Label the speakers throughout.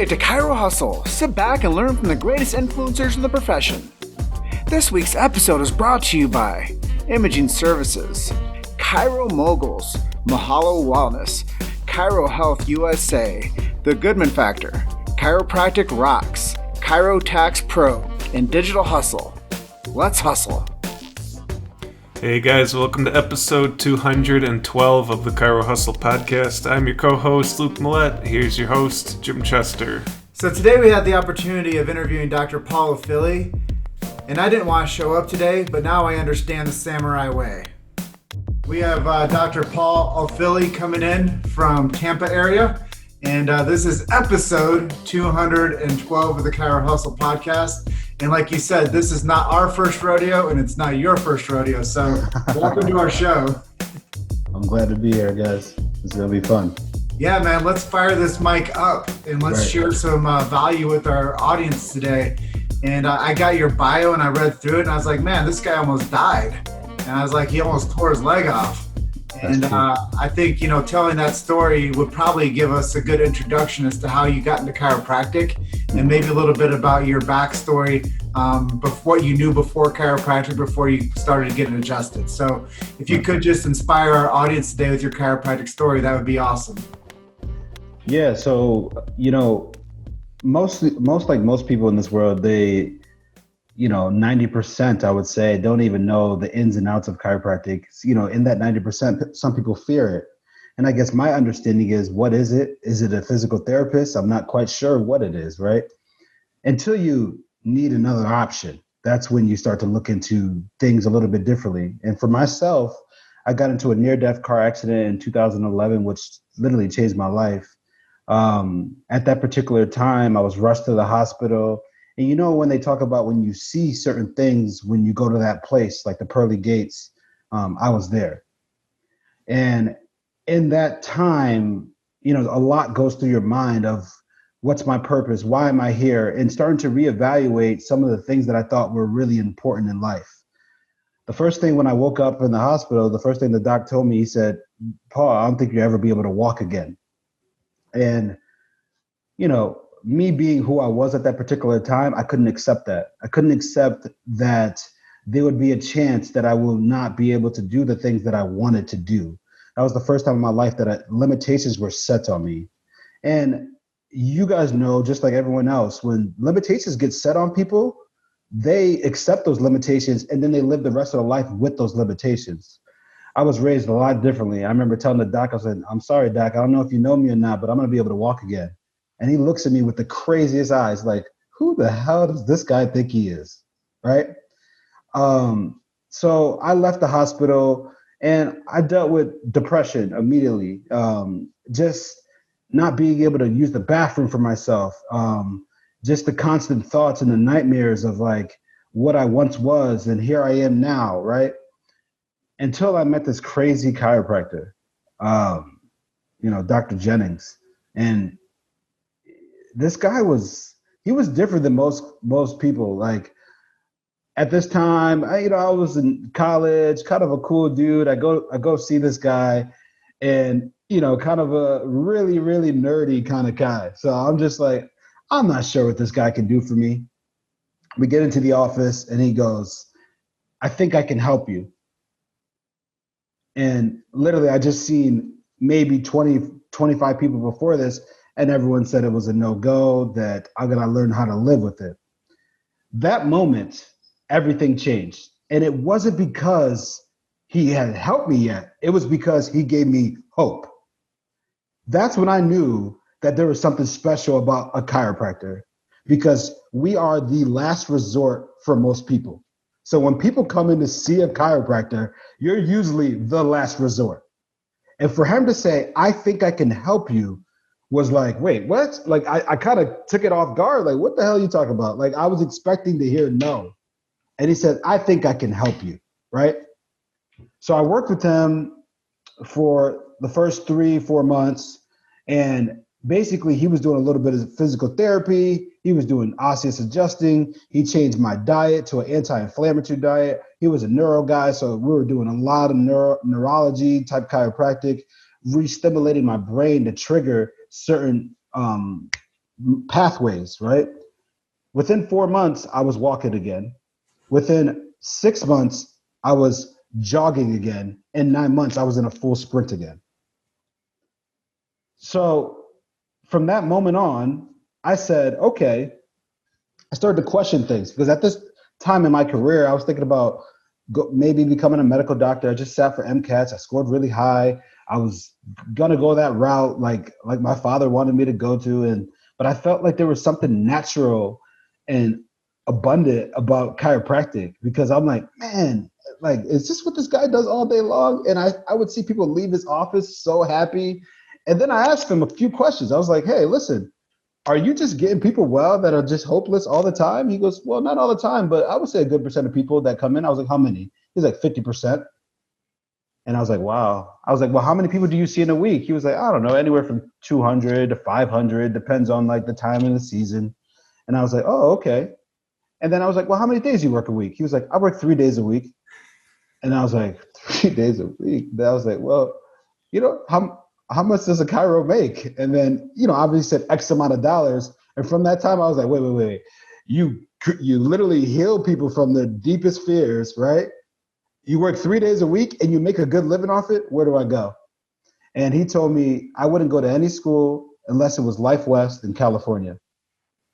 Speaker 1: Welcome to Chiro Hustle. Sit back and learn from the greatest influencers in the profession. This week's episode is brought to you by Imaging Services, Chiro Moguls, Mahalo Wellness, Chiro Health USA, The Goodman Factor, Chiropractic Rocks, Chiro Tax Pro, and Digital Hustle. Let's hustle.
Speaker 2: Hey guys, welcome to episode 212 of the Chiro Hustle podcast. I'm your co-host, Luke Millette. Here's your host, Jim Chester.
Speaker 3: So today we had the opportunity of interviewing Dr. Paul Ofili, and I didn't want to show up today, but now I understand the samurai way. We have Dr. Paul Ofili coming in from Tampa area, and this is episode 212 of the Chiro Hustle podcast. And like you said, this is not our first rodeo, and it's not your first rodeo. So welcome to our show.
Speaker 4: I'm glad to be here, guys. It's going to be fun.
Speaker 3: Yeah, man, let's fire this mic up, and let's share some value with our audience today. And I got your bio, and I read through it, and I was like, man, this guy almost died. And I was like, he almost tore his leg off. And I think, telling that story would probably give us a good introduction as to how you got into chiropractic and maybe a little bit about your backstory, what you knew before chiropractic, before you started getting adjusted. So if you could just inspire our audience today with your chiropractic story, that would be awesome.
Speaker 4: Yeah. So, most people in this world, they 90%, I would say, don't even know the ins and outs of chiropractic. In that 90%, some people fear it. And I guess my understanding is, what is it? Is it a physical therapist? I'm not quite sure what it is, right? Until you need another option, that's when you start to look into things a little bit differently. And for myself, I got into a near-death car accident in 2011, which literally changed my life. At that particular time, I was rushed to the hospital. And when they talk about when you see certain things, when you go to that place, like the pearly gates, I was there. And in that time, a lot goes through your mind of what's my purpose? Why am I here? And starting to reevaluate some of the things that I thought were really important in life. The first thing when I woke up in the hospital, the first thing the doc told me, he said, Paul, I don't think you'll ever be able to walk again. And, me being who I was at that particular time, I couldn't accept that. I couldn't accept that there would be a chance that I will not be able to do the things that I wanted to do. That was the first time in my life that limitations were set on me. And you guys know, just like everyone else, when limitations get set on people, they accept those limitations and then they live the rest of their life with those limitations. I was raised a lot differently. I remember telling the doc, I said, I'm sorry, doc, I don't know if you know me or not, but I'm going to be able to walk again. And he looks at me with the craziest eyes, like, who the hell does this guy think he is, right? So I left the hospital and I dealt with depression immediately. Just not being able to use the bathroom for myself. Just the constant thoughts and the nightmares of like what I once was and here I am now, right? Until I met this crazy chiropractor, Dr. Jennings. And this guy was different than most people. Like at this time, I was in college, kind of a cool dude. I go see this guy and, kind of a really, really nerdy kind of guy. So I'm just like, I'm not sure what this guy can do for me. We get into the office and he goes, I think I can help you. And literally I just seen maybe 20, 25 people before this, and everyone said it was a no-go, that I gotta learn how to live with it. That moment, everything changed. And it wasn't because he had helped me yet. It was because he gave me hope. That's when I knew that there was something special about a chiropractor, because we are the last resort for most people. So when people come in to see a chiropractor, you're usually the last resort. And for him to say, I think I can help you, was like, wait, what? Like, I kind of took it off guard. Like, what the hell are you talking about? Like, I was expecting to hear no. And he said, I think I can help you, right? So I worked with him for the first 3-4 months. And basically, he was doing a little bit of physical therapy. He was doing osseous adjusting. He changed my diet to an anti-inflammatory diet. He was a neuro guy, so we were doing a lot of neurology type chiropractic, re-stimulating my brain to trigger certain pathways, right? Within 4 months, I was walking again. Within 6 months, I was jogging again. In 9 months, I was in a full sprint again. So from that moment on, I said, okay, I started to question things because at this time in my career, I was thinking about maybe becoming a medical doctor. I just sat for MCATs. I scored really high. I was gonna go that route, like my father wanted me to go to, but I felt like there was something natural and abundant about chiropractic because I'm like, man, like, is this what this guy does all day long? And I would see people leave his office so happy. And then I asked him a few questions. I was like, hey, listen, are you just getting people well that are just hopeless all the time? He goes, well, not all the time, but I would say a good percent of people that come in. I was like, how many? He's like 50%. And I was like, wow. I was like, well, how many people do you see in a week? He was like, I don't know, anywhere from 200 to 500, depends on like the time in the season. And I was like, oh, okay. And then I was like, well, how many days do you work a week? He was like, I work 3 days a week. And I was like, 3 days a week? Then I was like, well, how much does a chiro make? And then, obviously said X amount of dollars. And from that time, I was like, wait. You literally heal people from their deepest fears, right? You work 3 days a week and you make a good living off it. Where do I go? And he told me I wouldn't go to any school unless it was Life West in California.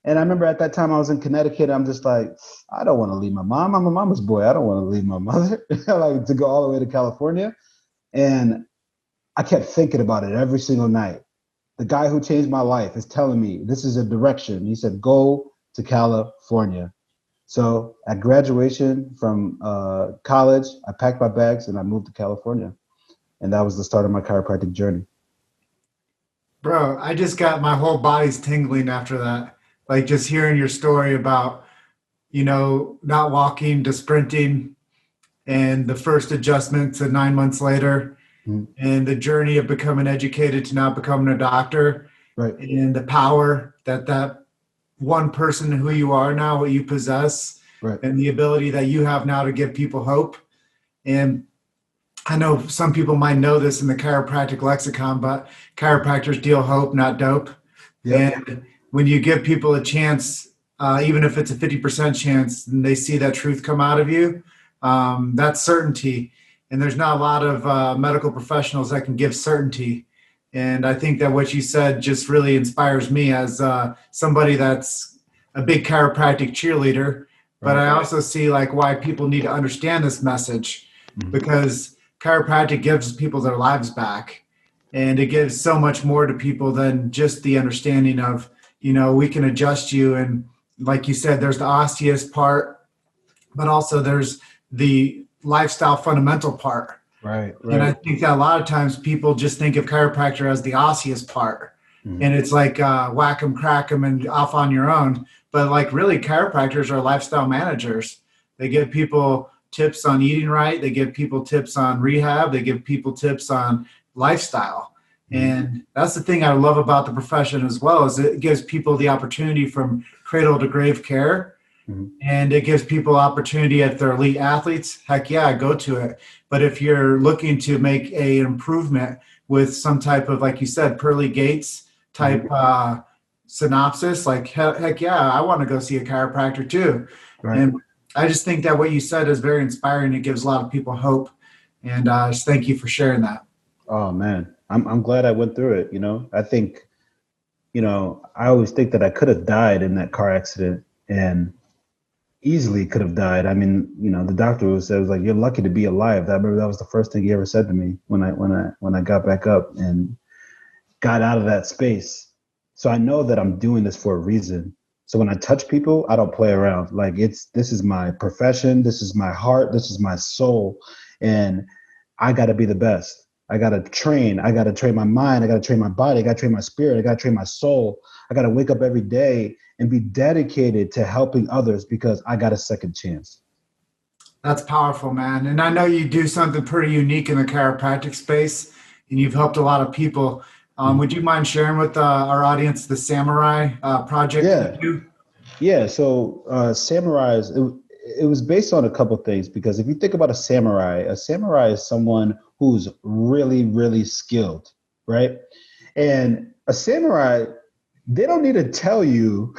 Speaker 4: And I remember at that time I was in Connecticut. I'm just like, I don't want to leave my mom. I'm a mama's boy. I don't want to leave my mother like to go all the way to California. And I kept thinking about it every single night. The guy who changed my life is telling me this is a direction. He said, go to California. So at graduation from college, I packed my bags and I moved to California. And that was the start of my chiropractic journey.
Speaker 3: Bro, I just got my whole body's tingling after that. Like just hearing your story about, not walking to sprinting and the first adjustment to 9 months later and the journey of becoming educated to now becoming a doctor.
Speaker 4: Right.
Speaker 3: And the power that one person who you are now, what you possess, right, and the ability that you have now to give people hope. And I know some people might know this in the chiropractic lexicon, but chiropractors deal hope, not dope. Yep. And when you give people a chance, even if it's a 50% chance, and they see that truth come out of you, that's certainty. And there's not a lot of medical professionals that can give certainty. And I think that what you said just really inspires me as somebody that's a big chiropractic cheerleader. But I also see like why people need to understand this message, because chiropractic gives people their lives back. And it gives so much more to people than just the understanding of, we can adjust you. And like you said, there's the osseous part, but also there's the lifestyle fundamental part. Right. And I think that a lot of times people just think of chiropractor as the osseous part. And it's like whack 'em, crack 'em, and off on your own. But like really chiropractors are lifestyle managers. They give people tips on eating right. They give people tips on rehab. They give people tips on lifestyle. And that's the thing I love about the profession as well, is it gives people the opportunity from cradle to grave care. And it gives people opportunity. If they're elite athletes, heck yeah, go to it. But if you're looking to make an improvement with some type of, like you said, pearly gates type synopsis, like heck yeah, I want to go see a chiropractor too. Right. And I just think that what you said is very inspiring. It gives a lot of people hope. And just thank you for sharing that.
Speaker 4: Oh man, I'm glad I went through it. I think, I always think that I could have died in that car accident and easily could have died. I mean, the doctor was like, you're lucky to be alive. I remember that was the first thing he ever said to me when I got back up and got out of that space. So I know that I'm doing this for a reason. So when I touch people, I don't play around. Like this is my profession. This is my heart. This is my soul. And I got to be the best. I got to train. I got to train my mind. I got to train my body. I got to train my spirit. I got to train my soul. I got to wake up every day and be dedicated to helping others because I got a second chance.
Speaker 3: That's powerful, man. And I know you do something pretty unique in the chiropractic space, and you've helped a lot of people. Would you mind sharing with our audience the Samurai project?
Speaker 4: Yeah. So Samurai, it was based on a couple of things, because if you think about a samurai is someone who's really, really skilled, right? And a samurai they don't need to tell you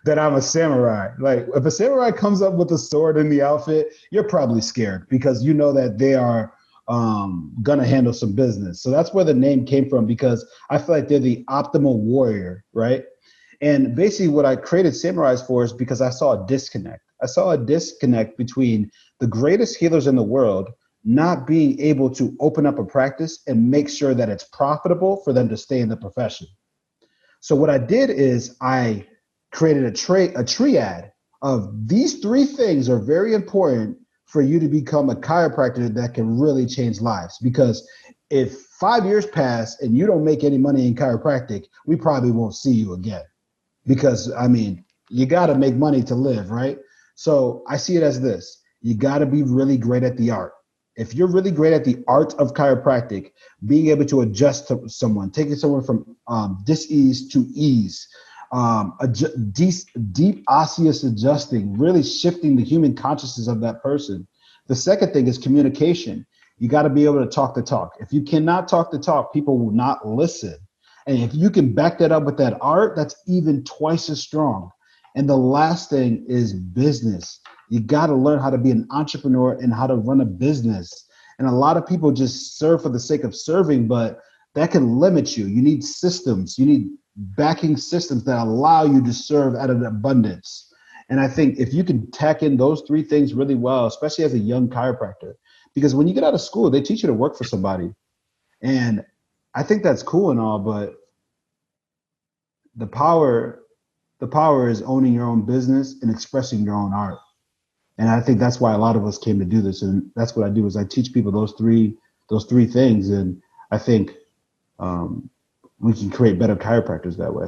Speaker 4: that I'm a samurai. Like if a samurai comes up with a sword in the outfit, you're probably scared because you know that they are gonna handle some business. So that's where the name came from, because I feel like they're the optimal warrior, right? And basically what I created samurais for is because I saw a disconnect. I saw a disconnect between the greatest healers in the world not being able to open up a practice and make sure that it's profitable for them to stay in the profession. So what I did is I created a triad of these three things are very important for you to become a chiropractor that can really change lives. Because if 5 years pass and you don't make any money in chiropractic, we probably won't see you again. Because, I mean, you got to make money to live, right? So I see it as this. You got to be really great at the art. If you're really great at the art of chiropractic, being able to adjust to someone, taking someone from dis-ease to ease, deep osseous adjusting, really shifting the human consciousness of that person. The second thing is communication. You got to be able to talk the talk. If you cannot talk the talk, people will not listen. And if you can back that up with that art, that's even twice as strong. And the last thing is business. You got to learn how to be an entrepreneur and how to run a business. And a lot of people just serve for the sake of serving, but that can limit you. You need systems. You need backing systems that allow you to serve out of abundance. And I think if you can tack in those three things really well, especially as a young chiropractor, because when you get out of school, they teach you to work for somebody. And I think that's cool and all, but the power is owning your own business and expressing your own art. And I think that's why a lot of us came to do this. And that's what I do is I teach people those three things. And I think we can create better chiropractors that way.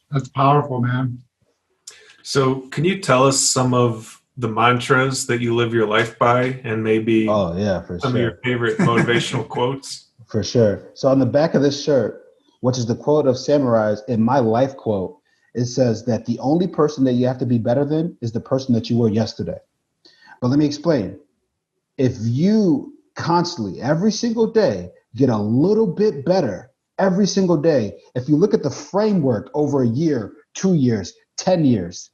Speaker 3: That's powerful, man.
Speaker 2: So can you tell us some of the mantras that you live your life by, and maybe
Speaker 4: some
Speaker 2: of your favorite motivational quotes?
Speaker 4: For sure. So on the back of this shirt, which is the quote of samurais, in my life quote, it says that the only person that you have to be better than is the person that you were yesterday. But let me explain. If you constantly, every single day, get a little bit better every single day, if you look at the framework over a year, 2 years, 10 years,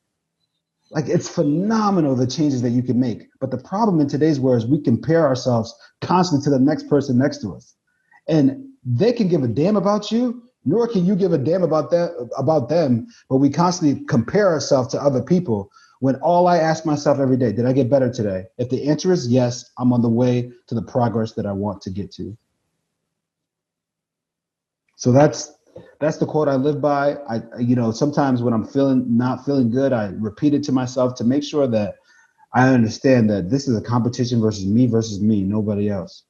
Speaker 4: like it's phenomenal the changes that you can make. But the problem in today's world is we compare ourselves constantly to the next person next to us. And they can give a damn about you, nor can you give a damn about them, but we constantly compare ourselves to other people. When all I ask myself every day, did I get better today? If the answer is yes, I'm on the way to the progress that I want to get to. So that's the quote I live by. Sometimes when I'm not feeling good, I repeat it to myself to make sure that I understand that this is a competition versus me, nobody else.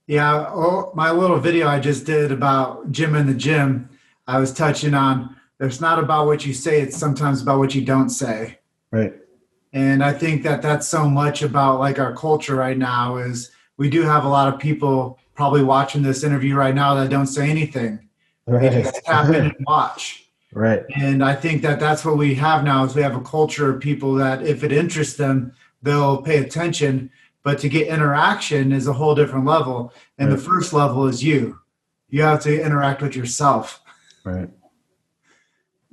Speaker 3: Yeah, my little video I just did about Jim in the gym, I was touching on, it's not about what you say, it's sometimes about what you don't say.
Speaker 4: Right.
Speaker 3: And I think that that's so much about like our culture right now is we do have a lot of people probably watching this interview right now that don't say anything.
Speaker 4: Right.
Speaker 3: They just tap in and watch.
Speaker 4: Right.
Speaker 3: And I think that that's what we have now is we have a culture of people that if it interests them, they'll pay attention. But to get interaction is a whole different level. And
Speaker 4: right.
Speaker 3: The first level is you. You have to interact with yourself.
Speaker 4: Right.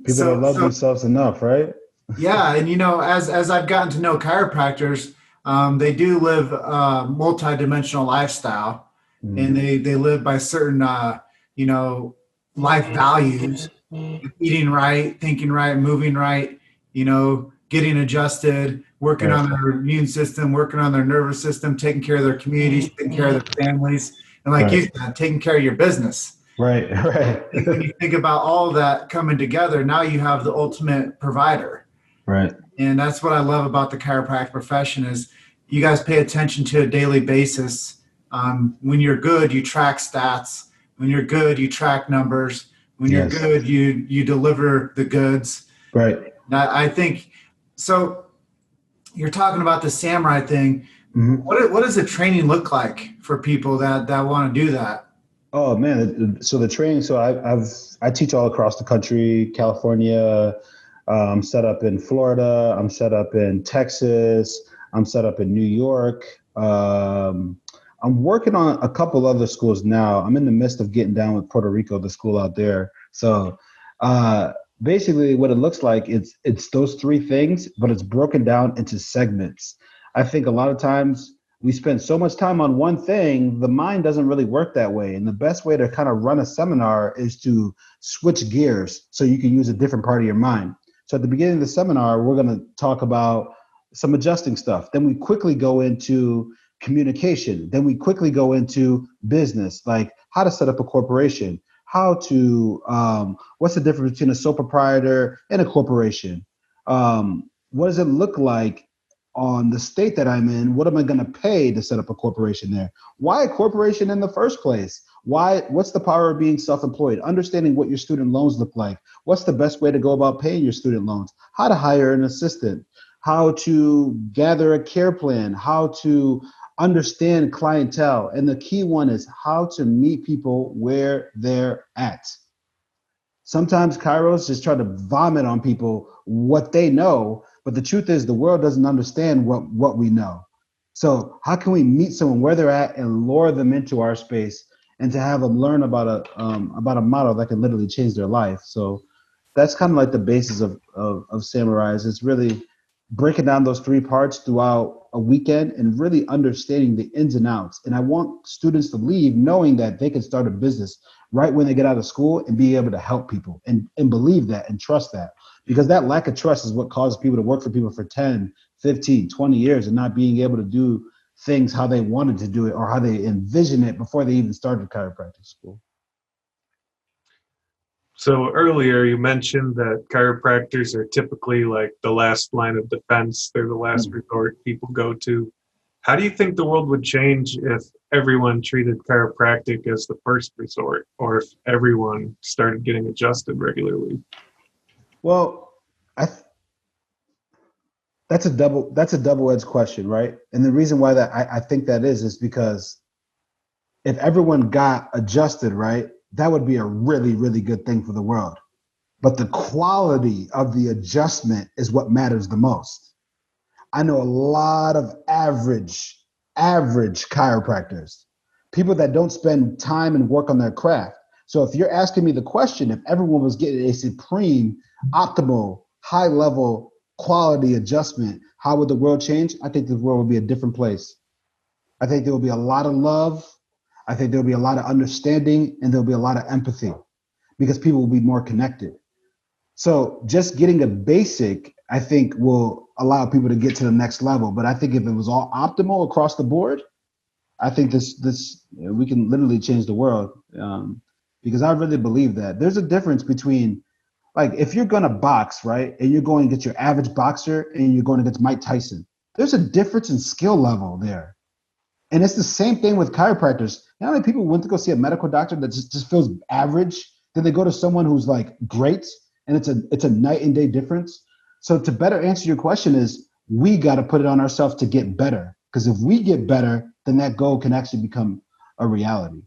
Speaker 4: People don't love themselves enough, right?
Speaker 3: Yeah. And, as I've gotten to know chiropractors, they do live a multi-dimensional lifestyle. And they live by certain, life values, eating right, thinking right, moving right, getting adjusted, working on their immune system, working on their nervous system, taking care of their communities, taking care of their families, and like you said, taking care of your business.
Speaker 4: Right.
Speaker 3: And when you think about all of that coming together, now you have the ultimate provider.
Speaker 4: Right.
Speaker 3: And that's what I love about the chiropractic profession is you guys pay attention to a daily basis. When you're good, you track stats. When you're good, you track numbers. When you're good, you deliver the goods.
Speaker 4: Right.
Speaker 3: I think so. You're talking about the samurai thing.
Speaker 4: Mm-hmm.
Speaker 3: What does the training look like for people that want to do that?
Speaker 4: Oh man! So the training. So I teach all across the country. California. I'm set up in Florida. I'm set up in Texas. I'm set up in New York. I'm working on a couple other schools now. I'm in the midst of getting down with Puerto Rico, the school out there. So basically what it looks like, it's those three things, but it's broken down into segments. I think a lot of times we spend so much time on one thing, the mind doesn't really work that way. And the best way to kind of run a seminar is to switch gears so you can use a different part of your mind. So at the beginning of the seminar, we're going to talk about some adjusting stuff. Then we quickly go into communication. Then we quickly go into business, like how to set up a corporation, how to, what's the difference between a sole proprietor and a corporation? What does it look like on the state that I'm in? What am I going to pay to set up a corporation there? Why a corporation in the first place? What's the power of being self-employed? Understanding what your student loans look like. What's the best way to go about paying your student loans? How to hire an assistant, how to gather a care plan, how to understand clientele. And the key one is how to meet people where they're at. Sometimes chiros just try to vomit on people what they know, but the truth is the world doesn't understand what we know. So how can we meet someone where they're at and lure them into our space and to have them learn about a model that can literally change their life? So that's kind of like the basis of Samurais. It's really breaking down those three parts throughout a weekend and really understanding the ins and outs. And I want students to leave knowing that they can start a business right when they get out of school and be able to help people and believe that and trust that. Because that lack of trust is what causes people to work for people for 10, 15, 20 years and not being able to do things how they wanted to do it or how they envision it before they even started chiropractic school.
Speaker 2: So earlier you mentioned that chiropractors are typically like the last line of defense. They're the last resort people go to. How do you think the world would change if everyone treated chiropractic as the first resort, or if everyone started getting adjusted regularly?
Speaker 4: Well, that's a double-edged question, right? And the reason why that I think that is because if everyone got adjusted, right, that would be a really, really good thing for the world. But the quality of the adjustment is what matters the most. I know a lot of average chiropractors, people that don't spend time and work on their craft. So if you're asking me the question, if everyone was getting a supreme, optimal, high-level quality adjustment, how would the world change? I think the world would be a different place. I think there will be a lot of love. I think there'll be a lot of understanding and there'll be a lot of empathy because people will be more connected. So just getting a basic, I think, will allow people to get to the next level. But I think if it was all optimal across the board, I think this we can literally change the world because I really believe that there's a difference between, like, if you're going to box, right, and you're going to get your average boxer and you're going against Mike Tyson, there's a difference in skill level there. And it's the same thing with chiropractors. You know how many people went to go see a medical doctor that just feels average? Then they go to someone who's like great, and it's a night and day difference. So to better answer your question is we got to put it on ourselves to get better. Because if we get better, then that goal can actually become a reality.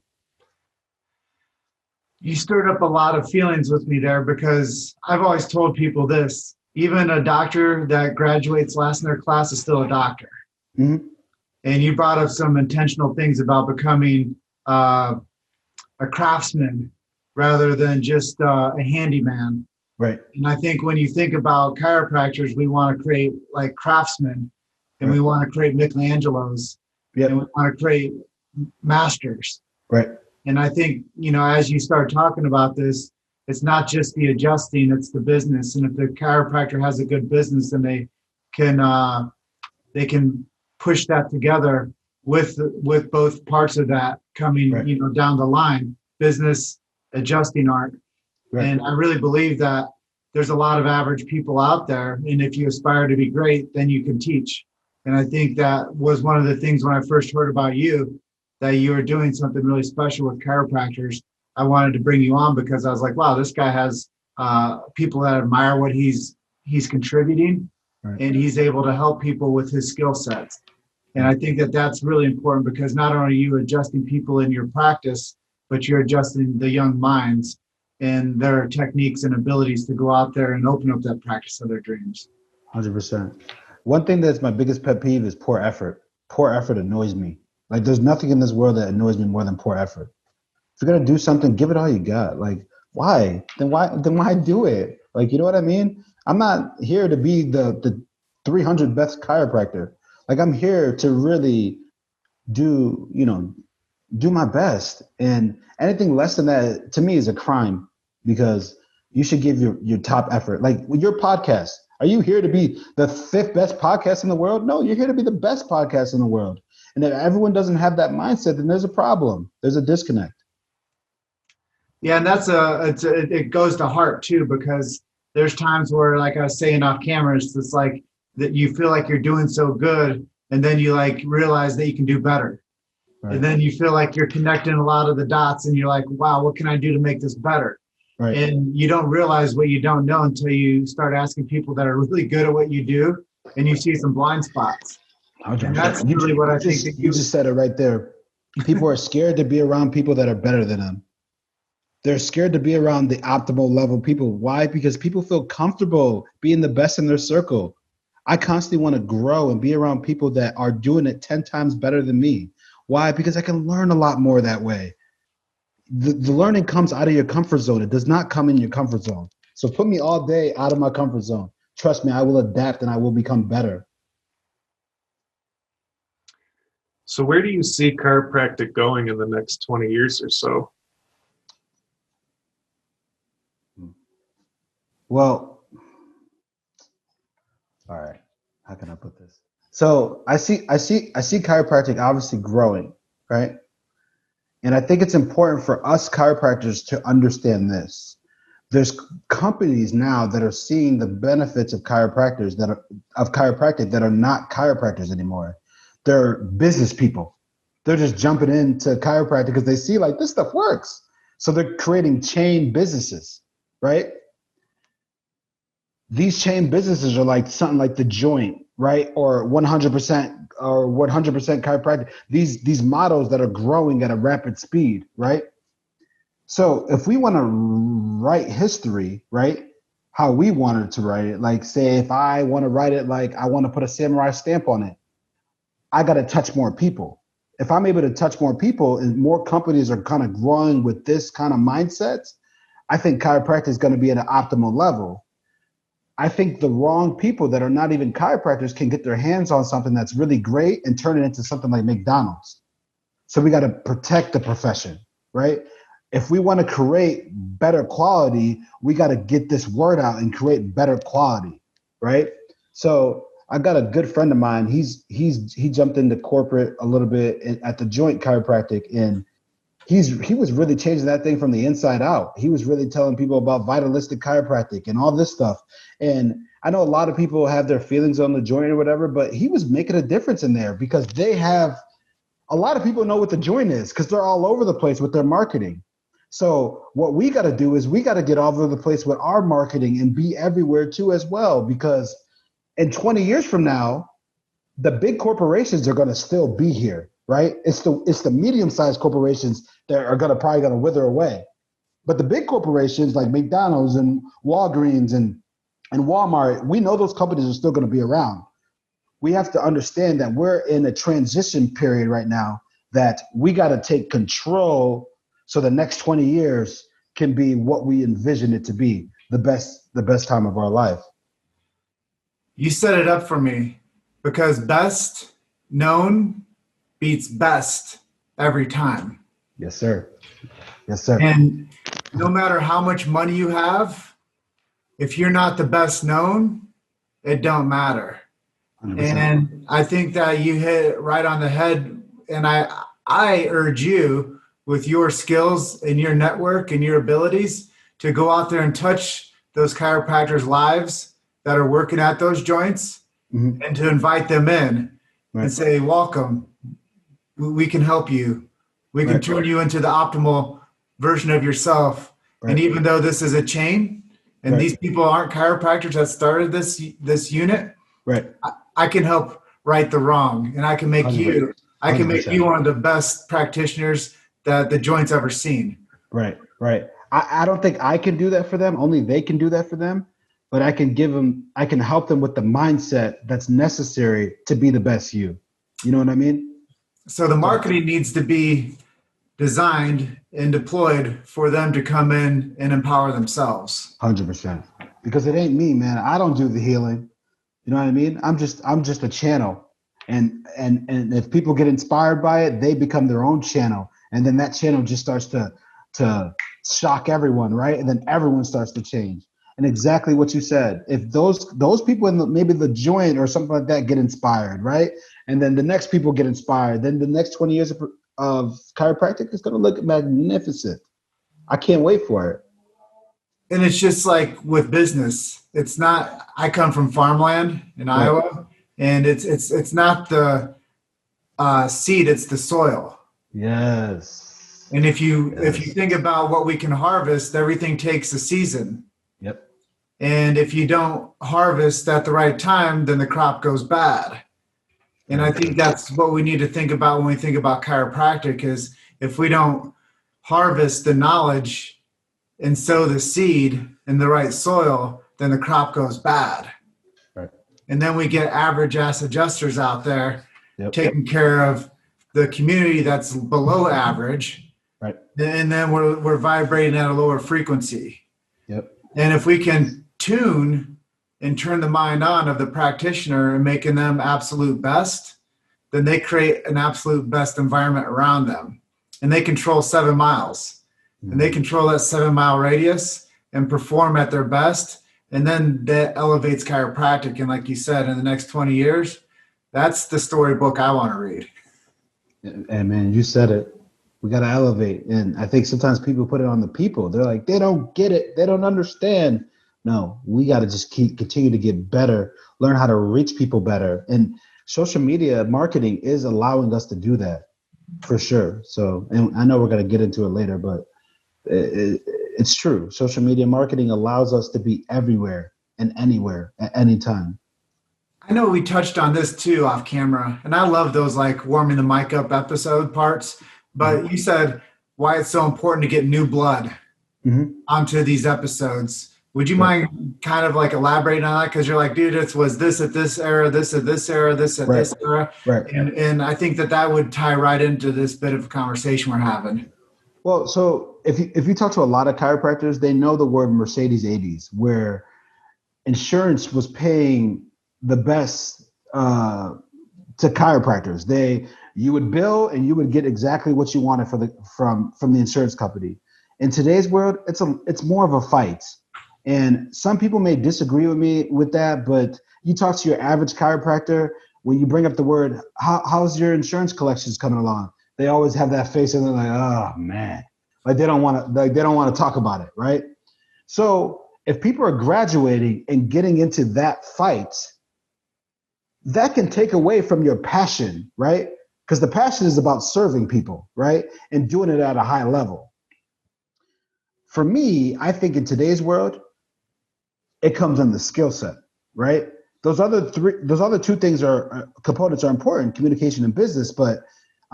Speaker 3: You stirred up a lot of feelings with me there because I've always told people this, even a doctor that graduates last in their class is still a doctor.
Speaker 4: Mm-hmm.
Speaker 3: And you brought up some intentional things about becoming a craftsman rather than just a handyman.
Speaker 4: Right.
Speaker 3: And I think when you think about chiropractors, we want to create like craftsmen, and we want to create Michelangelos, and we want to create masters.
Speaker 4: Right.
Speaker 3: And I think, as you start talking about this, it's not just the adjusting, it's the business. And if the chiropractor has a good business, then they can push that together with both parts of that coming, down the line, business, adjusting art. Right. And I really believe that there's a lot of average people out there. And if you aspire to be great, then you can teach. And I think that was one of the things when I first heard about you, that you were doing something really special with chiropractors. I wanted to bring you on because I was like, wow, this guy has people that admire what he's contributing, right, and he's able to help people with his skill sets. And I think that that's really important because not only are you adjusting people in your practice, but you're adjusting the young minds and their techniques and abilities to go out there and open up that practice of their dreams.
Speaker 4: 100%. One thing that's my biggest pet peeve is poor effort. Poor effort annoys me. Like, there's nothing in this world that annoys me more than poor effort. If you're going to do something, give it all you got. Like, Why? Then why do it? Like, you know what I mean? I'm not here to be the 300 best chiropractor. Like, I'm here to really do, do my best. And anything less than that to me is a crime, because you should give your top effort. Like your podcast. Are you here to be the 5th best podcast in the world? No, you're here to be the best podcast in the world. And if everyone doesn't have that mindset, then there's a problem. There's a disconnect.
Speaker 3: Yeah, and it goes to heart too, because there's times where, like I was saying off camera, it's just like that you feel like you're doing so good, and then you like realize that you can do better. Right. And then you feel like you're connecting a lot of the dots, and you're like, wow, what can I do to make this better? Right. And you don't realize what you don't know until you start asking people that are really good at what you do, and you see some blind spots. And that's really what I think.
Speaker 4: You just said it right there. People are scared to be around people that are better than them. They're scared to be around the optimal level people. Why? Because people feel comfortable being the best in their circle. I constantly want to grow and be around people that are doing it 10 times better than me. Why? Because I can learn a lot more that way. The learning comes out of your comfort zone. It does not come in your comfort zone. So put me all day out of my comfort zone. Trust me, I will adapt and I will become better.
Speaker 2: So where do you see chiropractic going in the next 20 years or so?
Speaker 4: Well, all right. How can I put this? So I see chiropractic obviously growing, right? And I think it's important for us chiropractors to understand this. There's companies now that are seeing the benefits of chiropractic that are not chiropractors anymore. They're business people. They're just jumping into chiropractic because they see like this stuff works. So they're creating chain businesses, right? These chain businesses are like something like The Joint, right? Or 100% chiropractic. These models that are growing at a rapid speed, right? So if we want to write history, right, how we wanted to write it, like say if I want to write it like I want to put a samurai stamp on it, I got to touch more people. If I'm able to touch more people and more companies are kind of growing with this kind of mindset, I think chiropractic is going to be at an optimal level. I think the wrong people that are not even chiropractors can get their hands on something that's really great and turn it into something like McDonald's. So we got to protect the profession, right? If we want to create better quality, we got to get this word out and create better quality, right? So I got a good friend of mine. He jumped into corporate a little bit at The Joint Chiropractic, and he was really changing that thing from the inside out. He was really telling people about vitalistic chiropractic and all this stuff. And I know a lot of people have their feelings on The Joint or whatever, but he was making a difference in there because a lot of people know what The Joint is because they're all over the place with their marketing. So what we got to do is we got to get all over the place with our marketing and be everywhere too as well, because in 20 years from now, the big corporations are going to still be here, right? It's the medium-sized corporations that are probably going to wither away. But the big corporations like McDonald's and Walgreens and Walmart, we know those companies are still going to be around. We have to understand that we're in a transition period right now that we got to take control so the next 20 years can be what we envision it to be, the best time of our life.
Speaker 3: You set it up for me because best known beats best every time.
Speaker 4: Yes, sir. Yes, sir.
Speaker 3: And no matter how much money you have, if you're not the best known, it don't matter. 100%. And I think that you hit it right on the head. And I urge you, with your skills and your network and your abilities, to go out there and touch those chiropractors' lives that are working at those joints, mm-hmm. and to invite them in, right. And say, welcome, we can help you. We can turn you into the optimal version of yourself. Right. And even though this is a chain and these people aren't chiropractors that started this unit, right? I can help right the wrong, and I can make 100%. I can make you one of the best practitioners that the Joint's ever seen. Right. I don't think I can do that for them. Only they can do that for them. But I can help them with the mindset that's necessary to be the best you. You know what I mean? So the marketing needs to be designed and deployed for them to come in and empower themselves.
Speaker 4: 100%. Because it ain't me, man. I don't do the healing. You know what I mean? I'm just a channel. And if people get inspired by it, they become their own channel. And then that channel just starts to shock everyone, right? And then everyone starts to change. And exactly what you said. If those people in maybe the joint or something like that get inspired, right? And then the next people get inspired, then the next 20 years of chiropractic is going to look magnificent. I can't wait for it.
Speaker 3: And it's just like with business. It's not, I come from farmland in Iowa, and it's not the seed, it's the soil.
Speaker 4: Yes.
Speaker 3: And if you think about what we can harvest, everything takes a season.
Speaker 4: Yep.
Speaker 3: And if you don't harvest at the right time, then the crop goes bad. And I think that's what we need to think about when we think about chiropractic is if we don't harvest the knowledge and sow the seed in the right soil, then the crop goes bad.
Speaker 4: Right.
Speaker 3: And then we get average ass adjusters out there taking care of the community that's below average.
Speaker 4: Right.
Speaker 3: And then we're vibrating at a lower frequency.
Speaker 4: Yep.
Speaker 3: And if we can tune and turn the mind on of the practitioner and making them absolute best, then they create an absolute best environment around them. And they control 7 miles. And they control that 7-mile radius and perform at their best. And then that elevates chiropractic. And like you said, in the next 20 years, that's the storybook I want to read.
Speaker 4: And man, you said it. We got to elevate. And I think sometimes people put it on the people. They're like, they don't get it. They don't understand. No, we got to just continue to get better, learn how to reach people better. And social media marketing is allowing us to do that for sure. So, and I know we're going to get into it later, but it's true. Social media marketing allows us to be everywhere and anywhere at any time.
Speaker 3: I know we touched on this too off camera, and I love those like warming the mic up episode parts, but you said why it's so important to get new blood onto these episodes. Would you mind kind of like elaborating on that? Because you're like, dude, it was this at this era, this at this era, this at this era.
Speaker 4: Right.
Speaker 3: And I think that would tie right into this bit of a conversation we're having.
Speaker 4: Well, so if you talk to a lot of chiropractors, they know the word Mercedes 80s, where insurance was paying the best to chiropractors. You would bill and you would get exactly what you wanted from the insurance company. In today's world, it's more of a fight. And some people may disagree with me with that, but you talk to your average chiropractor, when you bring up the word, how's your insurance collections coming along? They always have that face and they're like, oh man, like they don't want to talk about it, right? So if people are graduating and getting into that fight, that can take away from your passion, right? Because the passion is about serving people, right? And doing it at a high level. For me, I think in today's world, it comes in the skill set, right? Those other two things components are important, communication and business, but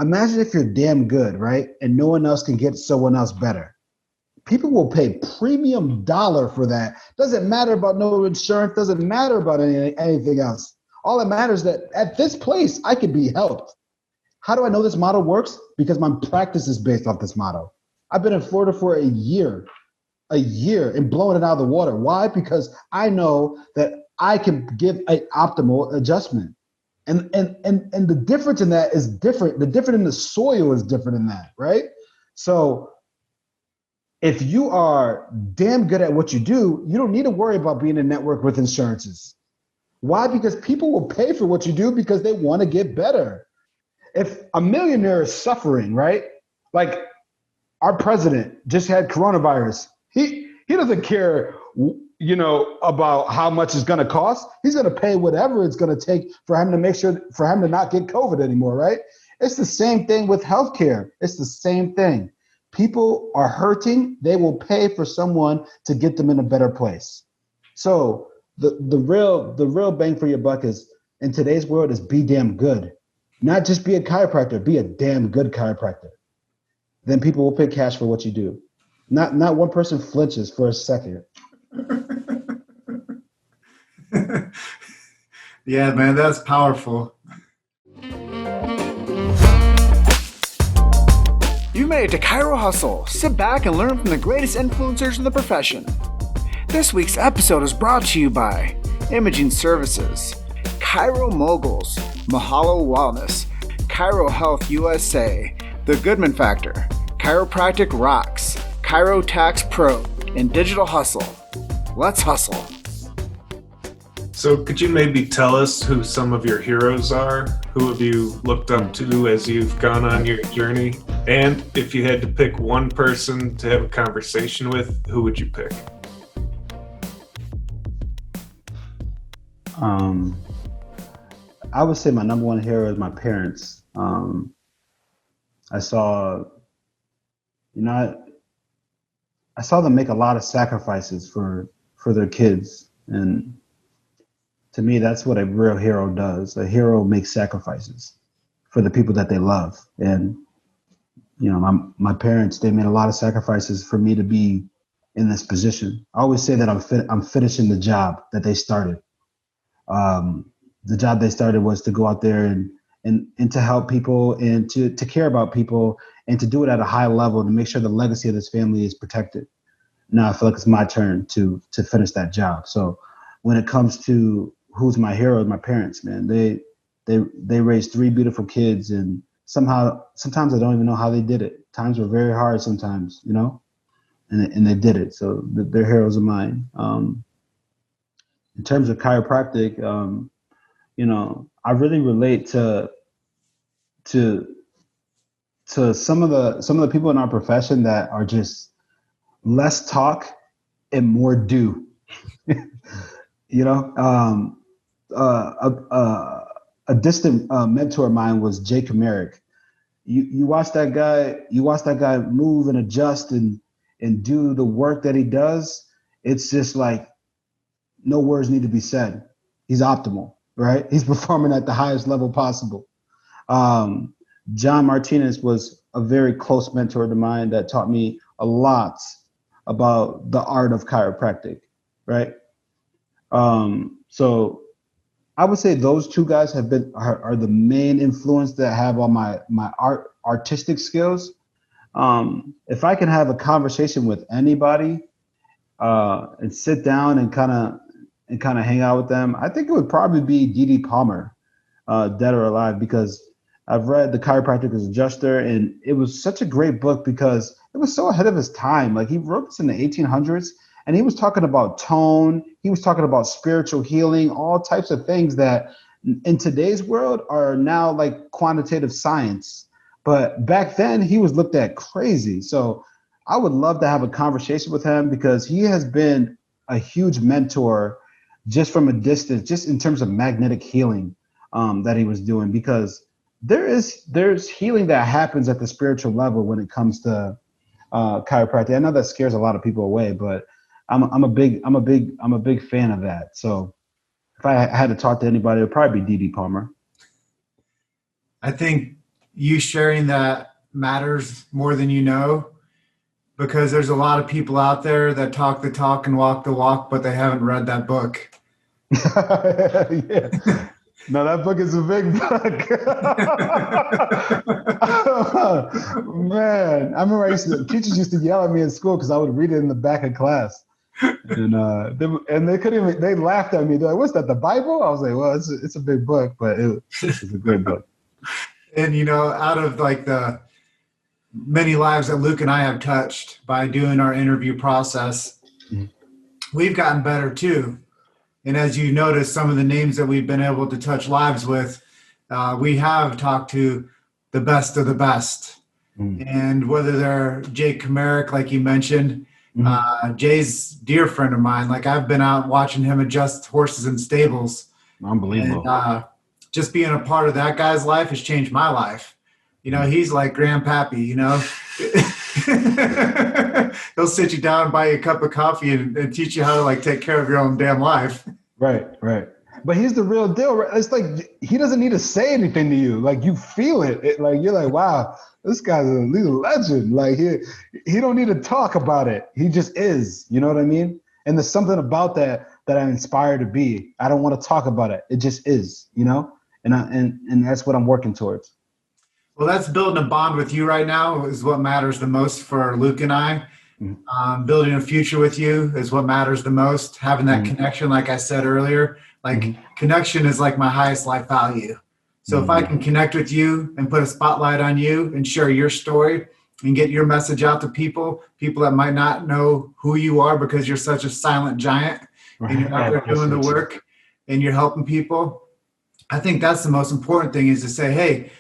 Speaker 4: imagine if you're damn good, right? And no one else can get someone else better. People will pay premium dollar for that. Doesn't matter about no insurance, doesn't matter about anything else. All that matters is that at this place, I can be helped. How do I know this model works? Because my practice is based off this model. I've been in Florida for a year and blowing it out of the water. Why? Because I know that I can give an optimal adjustment. And the difference in that is different. The difference in the soil is different in that, right? So if you are damn good at what you do, you don't need to worry about being in network with insurances. Why? Because people will pay for what you do because they want to get better. If a millionaire is suffering, right? Like our president just had coronavirus. He doesn't care, about how much it's going to cost. He's going to pay whatever it's going to take for him to not get COVID anymore, right? It's the same thing with healthcare. It's the same thing. People are hurting. They will pay for someone to get them in a better place. So the real bang for your buck is in today's world is be damn good. Not just be a chiropractor, be a damn good chiropractor. Then people will pay cash for what you do. Not one person flinches for a second.
Speaker 3: Yeah, man, that's powerful.
Speaker 1: You've made it to Chiro Hustle. Sit back and learn from the greatest influencers in the profession. This week's episode is brought to you by Imaging Services, Chiro Moguls, Mahalo Wellness, Chiro Health USA, The Goodman Factor, Chiropractic Rocks, Chiro Tax Pro, and Digital Hustle. Let's hustle.
Speaker 2: So could you maybe tell us who some of your heroes are? Who have you looked up to as you've gone on your journey? And if you had to pick one person to have a conversation with, who would you pick?
Speaker 4: I would say my number one hero is my parents. I saw them make a lot of sacrifices for their kids. And to me, that's what a real hero does. A hero makes sacrifices for the people that they love. And, my parents, they made a lot of sacrifices for me to be in this position. I always say that I'm finishing the job that they started. The job they started was to go out there and to help people and to care about people and to do it at a high level to make sure the legacy of this family is protected. Now I feel like it's my turn to finish that job. So when it comes to who's my hero, my parents, man, they raised three beautiful kids, and sometimes I don't even know how they did it. Times were very hard sometimes, and they did it. So they're heroes of mine. In terms of chiropractic, I really relate to some of the people in our profession that are just less talk and more do. A distant mentor of mine was Jake Kamarick. You watch that guy move and adjust and do the work that he does. It's just like no words need to be said. He's optimal, right? He's performing at the highest level possible. John Martinez was a very close mentor to mine that taught me a lot about the art of chiropractic, right? So I would say those two guys are the main influence that have on my artistic skills. If I can have a conversation with anybody and sit down and kind of hang out with them, I think it would probably be D.D. Palmer, Dead or Alive, because I've read The Chiropractic Adjuster, and it was such a great book because it was so ahead of his time. Like, he wrote this in the 1800s, and he was talking about tone. He was talking about spiritual healing, all types of things that in today's world are now like quantitative science. But back then, he was looked at crazy. So I would love to have a conversation with him because he has been a huge mentor just from a distance, just in terms of magnetic healing that he was doing, because there's healing that happens at the spiritual level when it comes to chiropractic. I know that scares a lot of people away, but I'm a big fan of that. So if I had to talk to anybody, it would probably be D.D. Palmer.
Speaker 3: I think you sharing that matters more than you know, because there's a lot of people out there that talk the talk and walk the walk, but they haven't read that book.
Speaker 4: Yeah. No, that book is a big book. Man, I remember teachers used to yell at me in school because I would read it in the back of class. And they couldn't even, they laughed at me. They're like, "What's that, the Bible?" I was like, "Well, it's a big book, but it's a great book."
Speaker 3: And, out of like the many lives that Luke and I have touched by doing our interview process, we've gotten better too. And as you notice, some of the names that we've been able to touch lives with, we have talked to the best of the best. And whether they're Jake Kamarick, like you mentioned, Jay's a dear friend of mine. Like, I've been out watching him adjust horses in stables.
Speaker 4: Unbelievable.
Speaker 3: And, just being a part of that guy's life has changed my life. He's like grandpappy, He'll sit you down and buy you a cup of coffee and teach you how to like take care of your own damn life.
Speaker 4: Right. But he's the real deal, right? It's like he doesn't need to say anything to you. Like, you feel it. Like, you're like, wow, this guy's a legend. Like, he don't need to talk about it. He just is. You know what I mean? And there's something about that I'm inspired to be. I don't want to talk about it. It just is, And that's what I'm working towards.
Speaker 3: Well, that's building a bond with you right now is what matters the most for Luke and I. Building a future with you is what matters the most. Having that connection, like I said earlier, like connection is like my highest life value. So if I can connect with you and put a spotlight on you and share your story and get your message out to people that might not know who you are because you're such a silent giant and you're out there doing the work and you're helping people. I think that's the most important thing, is to say, hey,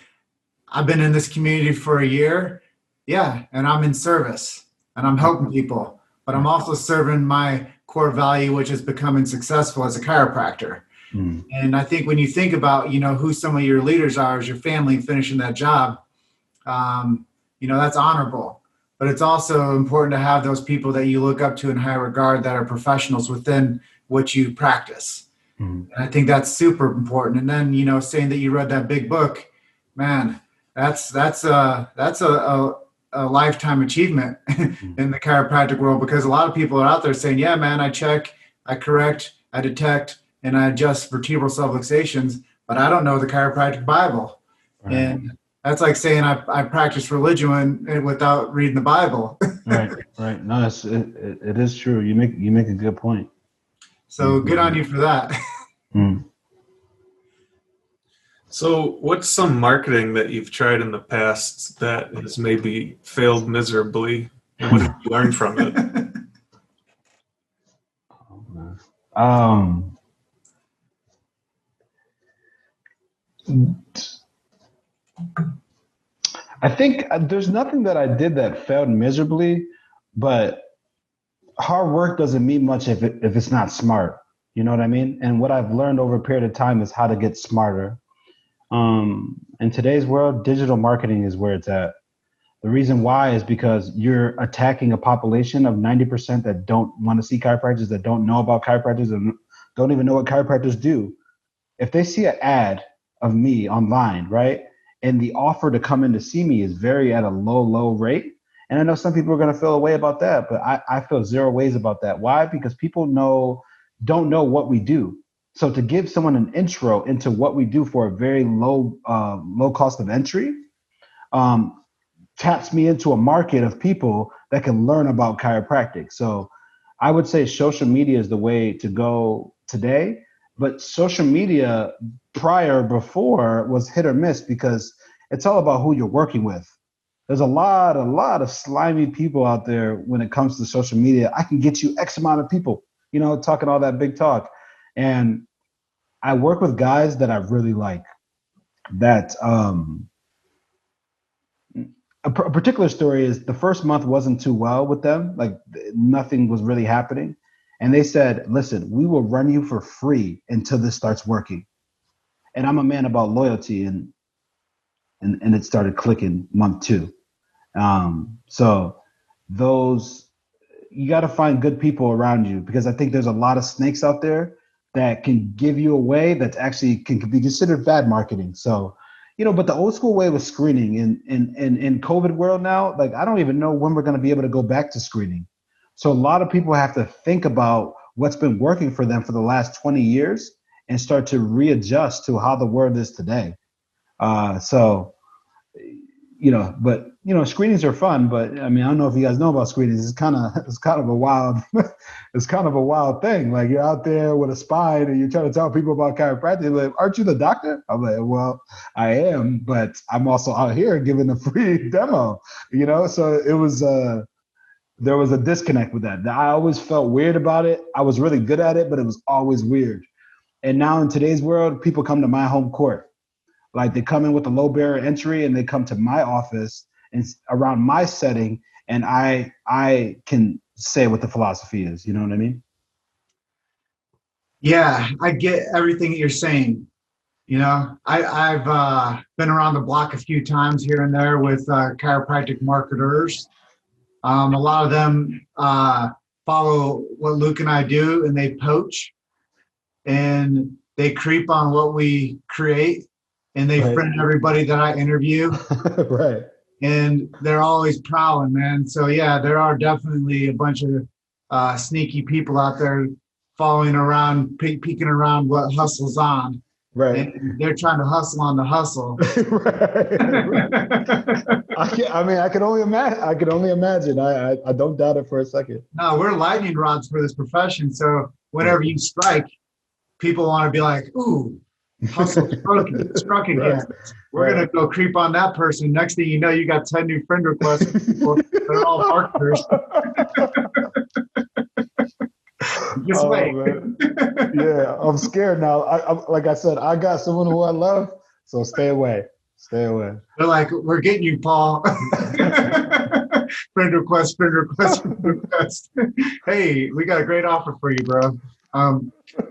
Speaker 3: I've been in this community for a year. Yeah. And I'm in service and I'm helping people, but I'm also serving my core value, which is becoming successful as a chiropractor. And I think when you think about, who some of your leaders are as your family finishing that job, that's honorable. But it's also important to have those people that you look up to in high regard that are professionals within what you practice. And I think that's super important. And then, saying that you read that big book, man, that's a lifetime achievement in the chiropractic world, because a lot of people are out there saying, yeah, man, I check, I correct, I detect, and I adjust vertebral subluxations, but I don't know the chiropractic Bible. Right. And that's like saying I practice religion without reading the Bible.
Speaker 4: Right. No, it is true. You make a good point.
Speaker 3: So good on you for that.
Speaker 2: So what's some marketing that you've tried in the past that has maybe failed miserably? And what have you learned from it?
Speaker 4: I think there's nothing that I did that failed miserably, but hard work doesn't mean much if it's not smart. You know what I mean? And what I've learned over a period of time is how to get smarter. In today's world, digital marketing is where it's at. The reason why is because you're attacking a population of 90% that don't want to see chiropractors, that don't know about chiropractors, and don't even know what chiropractors do. If they see an ad of me online, right, and the offer to come in to see me is very at a low rate, and I know some people are going to feel a way about that, but I feel zero ways about that. Why? Because people don't know what we do. So to give someone an intro into what we do for a very low cost of entry, taps me into a market of people that can learn about chiropractic. So I would say social media is the way to go today, but social media before was hit or miss, because it's all about who you're working with. There's a lot of slimy people out there when it comes to social media. I can get you X amount of people, talking all that big talk. And I work with guys that I really like. That a particular story is the first month wasn't too well with them. Like nothing was really happening. And they said, listen, we will run you for free until this starts working. And I'm a man about loyalty, and it started clicking month 2. So you got to find good people around you, because I think there's a lot of snakes out there that can give you away that actually can be considered bad marketing. So, but the old school way was screening. In COVID world now, like I don't even know when we're going to be able to go back to screening. So a lot of people have to think about what's been working for them for the last 20 years and start to readjust to how the world is today. Screenings are fun, but I mean, I don't know if you guys know about screenings. It's kind of a wild thing. Like you're out there with a spine and you're trying to tell people about chiropractic. Like, aren't you the doctor? I'm like, well, I am, but I'm also out here giving a free demo, So it was, there was a disconnect with that. I always felt weird about it. I was really good at it, but it was always weird. And now in today's world, people come to my home court. Like they come in with a low barrier entry and they come to my office and around my setting, and I can say what the philosophy is. You know what I mean?
Speaker 3: Yeah, I get everything that you're saying. I've been around the block a few times here and there with chiropractic marketers. A lot of them follow what Luke and I do, and they poach and they creep on what we create, and they friend everybody that I interview.
Speaker 4: Right.
Speaker 3: And they're always prowling, man. So yeah, there are definitely a bunch of sneaky people out there following around, peeking around what hustle's on.
Speaker 4: Right.
Speaker 3: And they're trying to hustle on the hustle.
Speaker 4: Right. I can only imagine. I don't doubt it for a second.
Speaker 3: No, we're lightning rods for this profession. So whenever you strike, people want to be like, ooh, hustle struck again.
Speaker 4: Right.
Speaker 3: We're going to go creep on that person. Next thing you know, you got 10 new friend requests. They're all marketers. Just wait.
Speaker 4: Man. Yeah, I'm scared now. Like I said, I got someone who I love, so stay away. Stay away.
Speaker 3: They're like, we're getting you, Paul. friend request. Hey, we got a great offer for you, bro.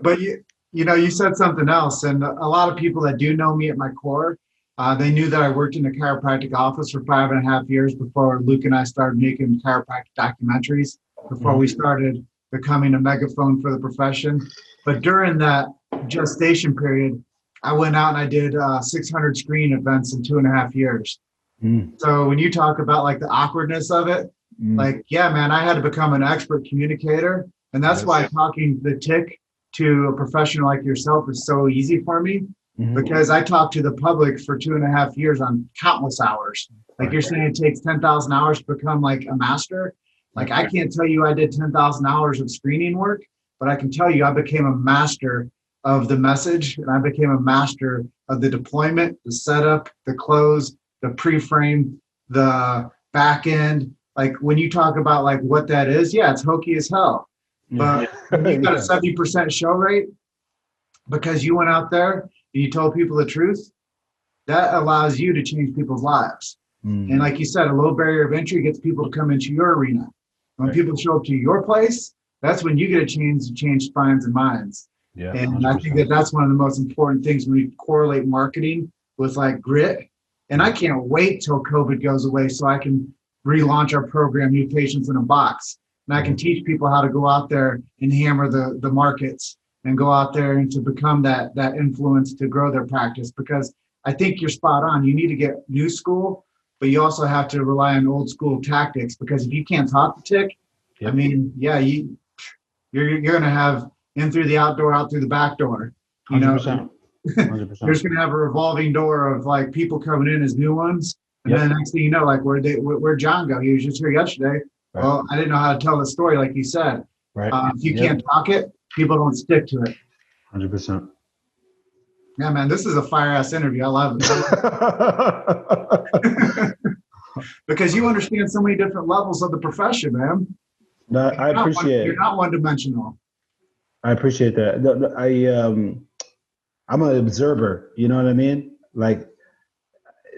Speaker 3: But you said something else, and a lot of people that do know me at my core, they knew that I worked in the chiropractic office for 5.5 years before Luke and I started making chiropractic documentaries, before we started becoming a megaphone for the profession. But during that gestation period, I went out and I did 600 screening events in 2.5 years. So when you talk about like the awkwardness of it, like, yeah, man, I had to become an expert communicator. And that's why talking the tick to a professional like yourself is so easy for me, because I talked to the public for 2.5 years on countless hours. Like you're saying, it takes 10,000 hours to become like a master. Like I can't tell you I did 10,000 hours of screening work, but I can tell you I became a master of the message, and I became a master of the deployment, the setup, the close, the pre-frame, the back end. Like when you talk about like what that is, yeah, it's hokey as hell. But when you got a 70% show rate because you went out there and you told people the truth, that allows you to change people's lives. And like you said, a low barrier of entry gets people to come into your arena. When people show up to your place, that's when you get a chance to change spines and minds. Yeah, and 100%. I think that's one of the most important things when we correlate marketing with like grit. And I can't wait till COVID goes away so I can relaunch our program, New Patients in a Box. And I can teach people how to go out there and hammer the markets and go out there and to become that influence to grow their practice. Because I think you're spot on. You need to get new school, but you also have to rely on old school tactics, because if you can't talk the tick, I mean, yeah, you're going to have in through the outdoor, out through the back door. You
Speaker 4: 100%.
Speaker 3: know,
Speaker 4: 100%.
Speaker 3: you're just going to have a revolving door of like people coming in as new ones. And then next thing you know, like where'd John go? He was just here yesterday. Right. Well, I didn't know how to tell the story, like you said. Right. If you can't talk it, people don't stick to it.
Speaker 4: 100%.
Speaker 3: Yeah, man, this is a fire-ass interview. I love it. Because you understand so many different levels of the profession, man.
Speaker 4: No, I appreciate it.
Speaker 3: You're not one-dimensional.
Speaker 4: I appreciate that. I'm an observer. You know what I mean? Like,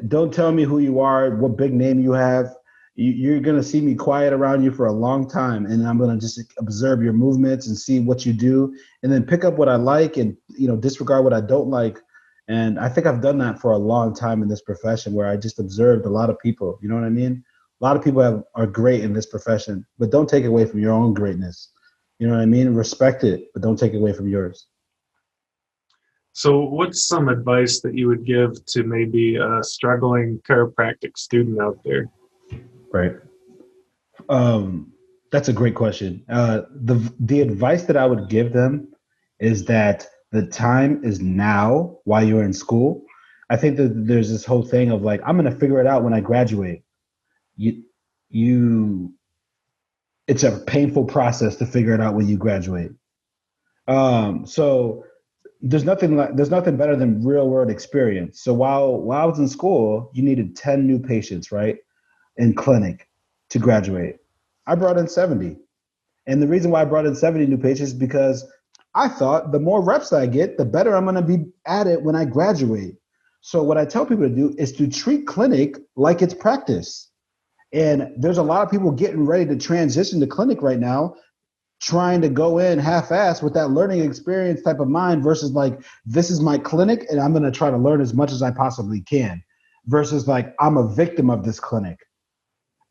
Speaker 4: don't tell me who you are, what big name you have. You're going to see me quiet around you for a long time, and I'm going to just observe your movements and see what you do, and then pick up what I like and, disregard what I don't like. And I think I've done that for a long time in this profession, where I just observed a lot of people. You know what I mean? A lot of people are great in this profession, but don't take away from your own greatness. You know what I mean? Respect it, but don't take away from yours.
Speaker 2: So what's some advice that you would give to maybe a struggling chiropractic student out there?
Speaker 4: Right. That's a great question. The advice that I would give them is that the time is now while you're in school. I think that there's this whole thing of like, I'm going to figure it out when I graduate. It's a painful process to figure it out when you graduate. So there's nothing better than real world experience. So while I was in school, you needed 10 new patients, right, in clinic to graduate. I brought in 70. And the reason why I brought in 70 new patients is because I thought the more reps I get, the better I'm going to be at it when I graduate. So what I tell people to do is to treat clinic like it's practice. And there's a lot of people getting ready to transition to clinic right now, trying to go in half-assed with that learning experience type of mind versus like, this is my clinic and I'm going to try to learn as much as I possibly can, versus like, I'm a victim of this clinic.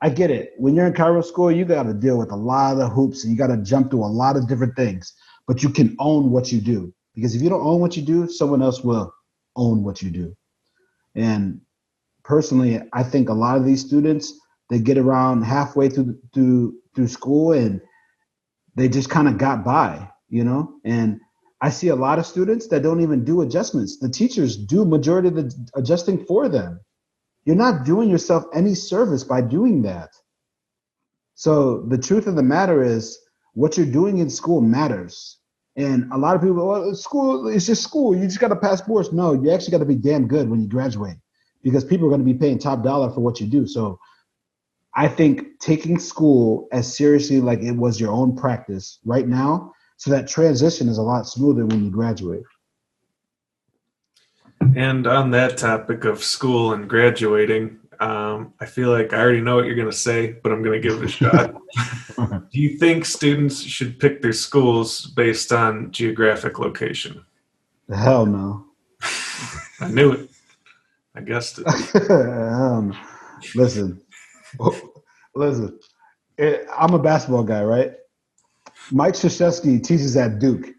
Speaker 4: I get it. When you're in chiro school, you got to deal with a lot of the hoops and you got to jump through a lot of different things, but you can own what you do, because if you don't own what you do, someone else will own what you do. And personally, I think a lot of these students, they get around halfway through school and they just kind of got by, and I see a lot of students that don't even do adjustments. The teachers do majority of the adjusting for them. You're not doing yourself any service by doing that. So the truth of the matter is what you're doing in school matters. And a lot of people, well, school, it's just school. You just got to pass boards. No, you actually got to be damn good when you graduate because people are going to be paying top dollar for what you do. So I think taking school as seriously like it was your own practice right now, so that transition is a lot smoother when you graduate.
Speaker 2: And on that topic of school and graduating, I feel like I already know what you're going to say, but I'm going to give it a shot. Do you think students should pick their schools based on geographic location?
Speaker 4: Hell no.
Speaker 2: I knew it. I guessed it.
Speaker 4: Listen. I'm a basketball guy, right? Mike Krzyzewski teaches at Duke.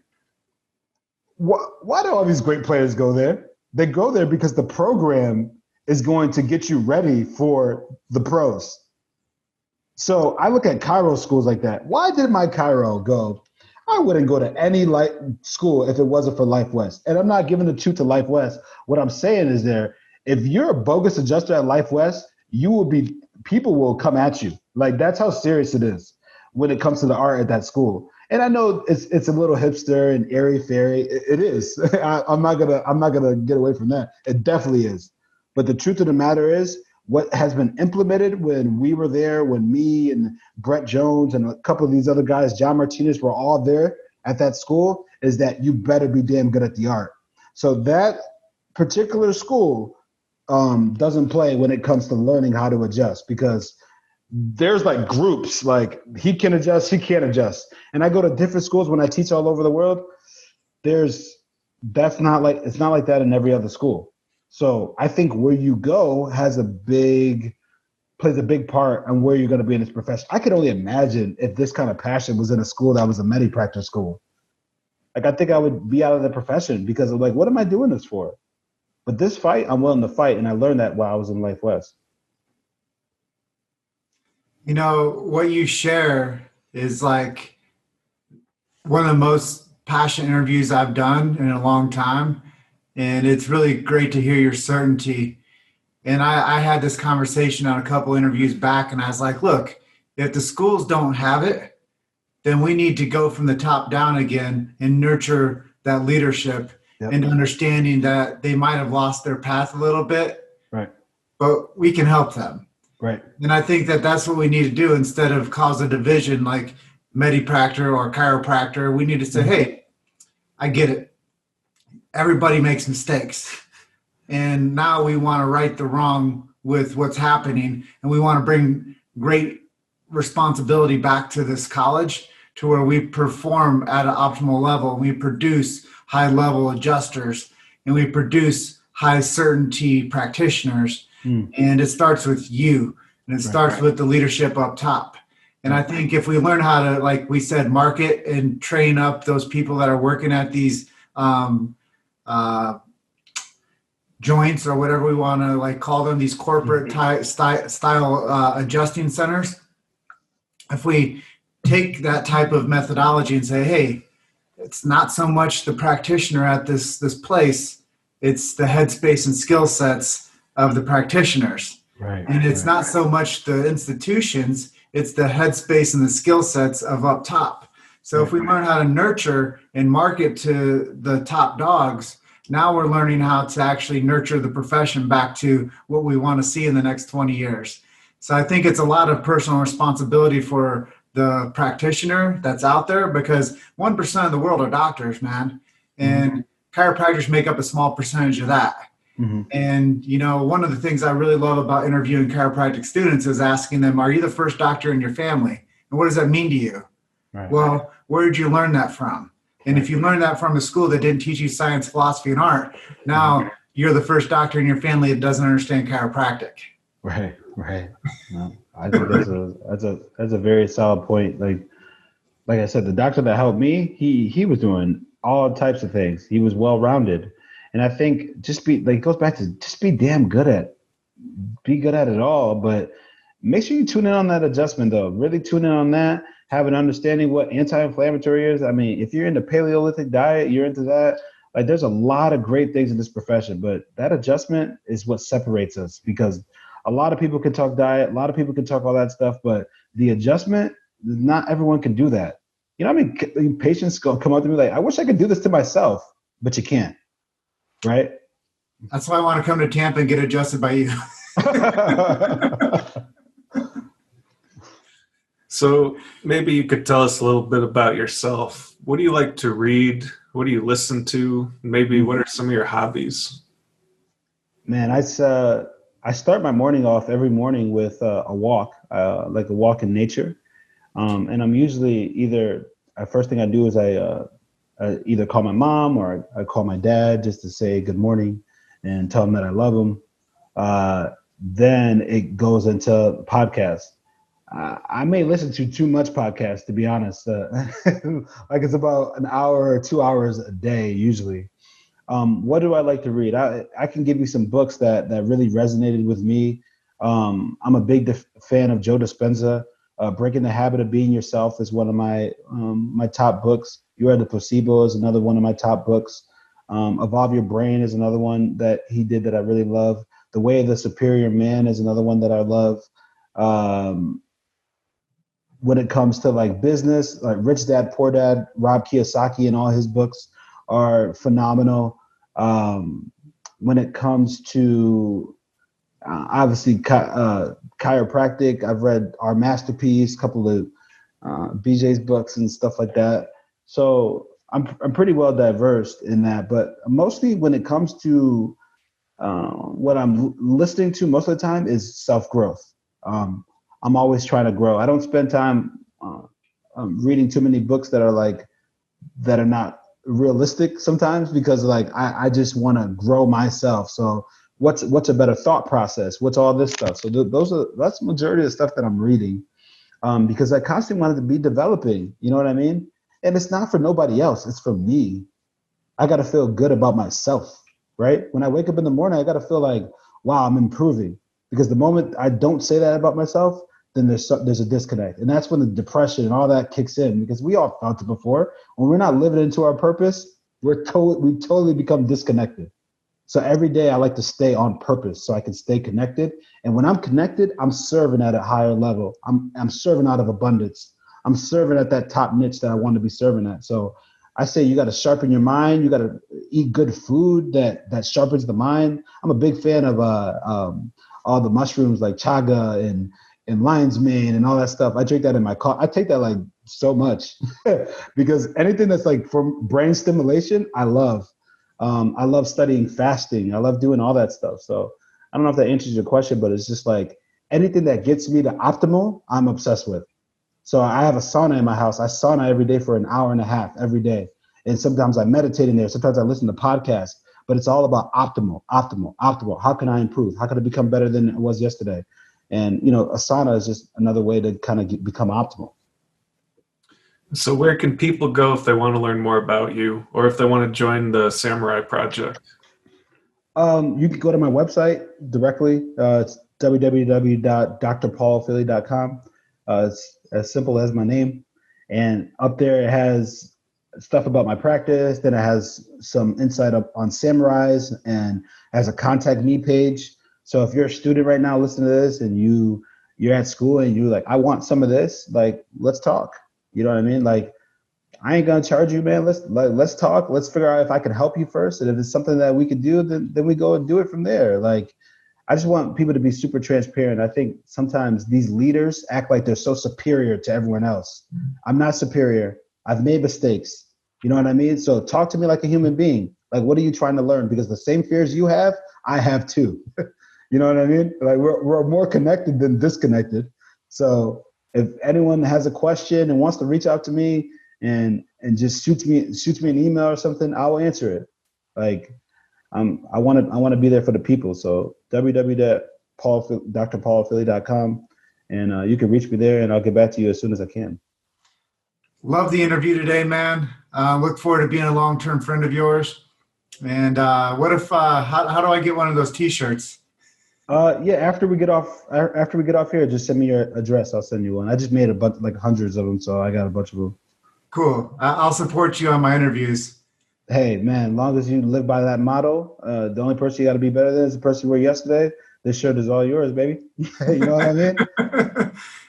Speaker 4: Why do all these great players go there? They go there because the program is going to get you ready for the pros. So I look at Chiro schools like that. Why did my Chiro go? I wouldn't go to any school if it wasn't for Life West. And I'm not giving the truth to Life West. What I'm saying is if you're a bogus adjuster at Life West, people will come at you. Like, that's how serious it is when it comes to the art at that school. And I know it's a little hipster and airy-fairy. It is. I'm not gonna get away from that. It definitely is. But the truth of the matter is, what has been implemented when we were there, when me and Brett Jones and a couple of these other guys, John Martinez, were all there at that school, is that you better be damn good at the art. So that particular school doesn't play when it comes to learning how to adjust, because there's like groups, like he can adjust, he can't adjust. And I go to different schools when I teach all over the world. It's not like that in every other school. So I think where you go plays a big part on where you're going to be in this profession. I could only imagine if this kind of passion was in a school that was a medipractor school. Like, I think I would be out of the profession because of like, what am I doing this for? But this fight, I'm willing to fight. And I learned that while I was in Life West.
Speaker 3: You know, what you share is like one of the most passionate interviews I've done in a long time. And it's really great to hear your certainty. And I had this conversation on a couple interviews back, and I was like, look, if the schools don't have it, then we need to go from the top down again and nurture that leadership. Yep. And understanding that they might have lost their path a little bit,
Speaker 4: right?
Speaker 3: But we can help them.
Speaker 4: Right.
Speaker 3: And I think that that's what we need to do instead of cause a division like medipractor or chiropractor. We need to say, hey, I get it. Everybody makes mistakes. And now we want to right the wrong with what's happening. And we want to bring great responsibility back to this college to where we perform at an optimal level. We produce high level adjusters and we produce high certainty practitioners. And it starts with you, and it starts with the leadership up top. And I think if we learn how to, like we said, market and train up those people that are working at these joints or whatever we want to like call them, these corporate style adjusting centers, if we take that type of methodology and say, hey, it's not so much the practitioner at this place, it's the headspace and skill sets of the practitioners.
Speaker 4: Right.
Speaker 3: And it's not so much the institutions, it's the headspace and the skill sets of up top. So if we learn how to nurture and market to the top dogs, now we're learning how to actually nurture the profession back to what we want to see in the next 20 years. So I think it's a lot of personal responsibility for the practitioner that's out there, because 1% of the world are doctors, man. And chiropractors make up a small percentage of that. And, you know, one of the things I really love about interviewing chiropractic students is asking them, are you the first doctor in your family? And what does that mean to you?
Speaker 4: Right.
Speaker 3: Well, where did you learn that from? And if you learned that from a school that didn't teach you science, philosophy, and art, now you're the first doctor in your family that doesn't understand chiropractic.
Speaker 4: Right. No, I think that's a very solid point. Like I said, the doctor that helped me, he was doing all types of things. He was well-rounded. And I think it goes back to just be damn good at it all. But make sure you tune in on that adjustment, though. Really tune in on that. have an understanding what anti-inflammatory is. I mean, if you're into Paleolithic diet, you're into that. Like, there's a lot of great things in this profession, but that adjustment is what separates us, because a lot of people can talk diet, a lot of people can talk all that stuff, but the adjustment, not everyone can do that. You know, I mean, patients come up to me like, I wish I could do this to myself, but you can't, right?
Speaker 3: That's why I want to come to Tampa and get adjusted by you.
Speaker 2: So maybe you could tell us a little bit about yourself. What do you like to read? What do you listen to? Maybe what are some of your hobbies?
Speaker 4: Man, I start my morning off every morning with a walk, like a walk in nature. And I'm usually first thing I do is I either call my mom or I call my dad just to say good morning and tell them that I love them. Then it goes into podcasts. I may listen to too much podcasts, to be honest. Like, it's about an hour or 2 hours a day usually. What do I like to read? I can give you some books that really resonated with me. I'm a big fan of Joe Dispenza. Breaking the Habit of Being Yourself is one of my top books. You Are the Placebo is another one of my top books. Evolve Your Brain is another one that he did that I really love. The Way of the Superior Man is another one that I love. When it comes to like business, like Rich Dad, Poor Dad, Rob Kiyosaki and all his books are phenomenal. When it comes to obviously chiropractic, I've read Our Masterpiece, a couple of BJ's books and stuff like that. So I'm pretty well diverse in that, but mostly when it comes to what I'm listening to most of the time is self-growth. I'm always trying to grow. I don't spend time reading too many books that are not realistic sometimes, because like I just want to grow myself. So what's a better thought process? What's all this stuff? So that's the majority of the stuff that I'm reading, because I constantly wanted to be developing. You know what I mean? And it's not for nobody else. It's for me. I got to feel good about myself, right? When I wake up in the morning, I got to feel like, wow, I'm improving. Because the moment I don't say that about myself, then there's a disconnect. And that's when the depression and all that kicks in, because we all felt it before. When we're not living into our purpose, we totally become disconnected. So every day I like to stay on purpose so I can stay connected. And when I'm connected, I'm serving at a higher level. I'm serving out of abundance. I'm serving at that top niche that I want to be serving at. So I say you got to sharpen your mind. You got to eat good food that sharpens the mind. I'm a big fan of all the mushrooms like chaga and lion's mane and all that stuff. I drink that in my car. I take that like so much because anything that's like for brain stimulation, I love. I love studying fasting. I love doing all that stuff. So I don't know if that answers your question, but it's just like anything that gets me to optimal, I'm obsessed with. So I have a sauna in my house. I sauna every day for an hour and a half every day. And sometimes I meditate in there. Sometimes I listen to podcasts, but it's all about optimal. How can I improve? How can I become better than it was yesterday? And, you know, a sauna is just another way to kind of become optimal.
Speaker 2: So where can people go if they want to learn more about you, or if they want to join the Samurai Project?
Speaker 4: You can go to my website directly. It's www.drpaulofili.com. It's as simple as my name. And up there it has stuff about my practice. Then it has some insight up on samurais and has a contact me page. So if you're a student right now listening to this and you're at school and you're like, I want some of this, like, let's talk. You know what I mean? Like, I ain't gonna charge you, man. Let's talk. Let's figure out if I can help you first. And if it's something that we could do, then we go and do it from there. Like, I just want people to be super transparent. I think sometimes these leaders act like they're so superior to everyone else. I'm not superior. I've made mistakes. You know what I mean? So talk to me like a human being. Like, what are you trying to learn? Because the same fears you have, I have too. You know what I mean? Like, we're more connected than disconnected. So if anyone has a question and wants to reach out to me and just shoots me an email or something, I will answer it. Like, I want to be there for the people. So www.drpaulofili.com, and you can reach me there, and I'll get back to you as soon as I can.
Speaker 3: Love the interview today, man. Look forward to being a long-term friend of yours. And what if? How do I get one of those T-shirts?
Speaker 4: Yeah. After we get off here, just send me your address. I'll send you one. I just made a bunch, like hundreds of them, so I got a bunch of them.
Speaker 3: Cool. I'll support you on my interviews.
Speaker 4: Hey, man, as long as you live by that motto, the only person you got to be better than is the person you were yesterday. This shirt is all yours, baby. You know what I mean?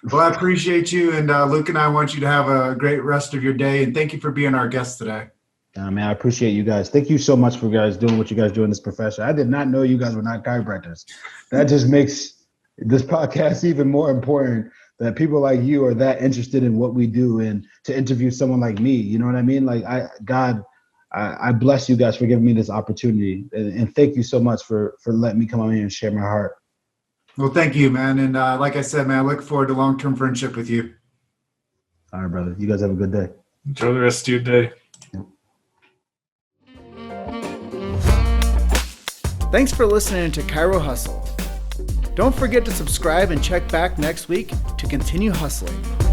Speaker 3: Well, I appreciate you. And Luke and I want you to have a great rest of your day. And thank you for being our guest today.
Speaker 4: Man, I appreciate you guys. Thank you so much for guys doing what you guys do in this profession. I did not know you guys were not chiropractors. That just makes this podcast even more important, that people like you are that interested in what we do, and to interview someone like me. You know what I mean? Like, I bless you guys for giving me this opportunity, and thank you so much for letting me come on here and share my heart.
Speaker 3: Well, thank you, man. And like I said, man, I look forward to long-term friendship with you.
Speaker 4: All right, brother. You guys have a good day.
Speaker 2: Enjoy the rest of your day.
Speaker 1: Thanks for listening to Chiro Hustle. Don't forget to subscribe and check back next week to continue hustling.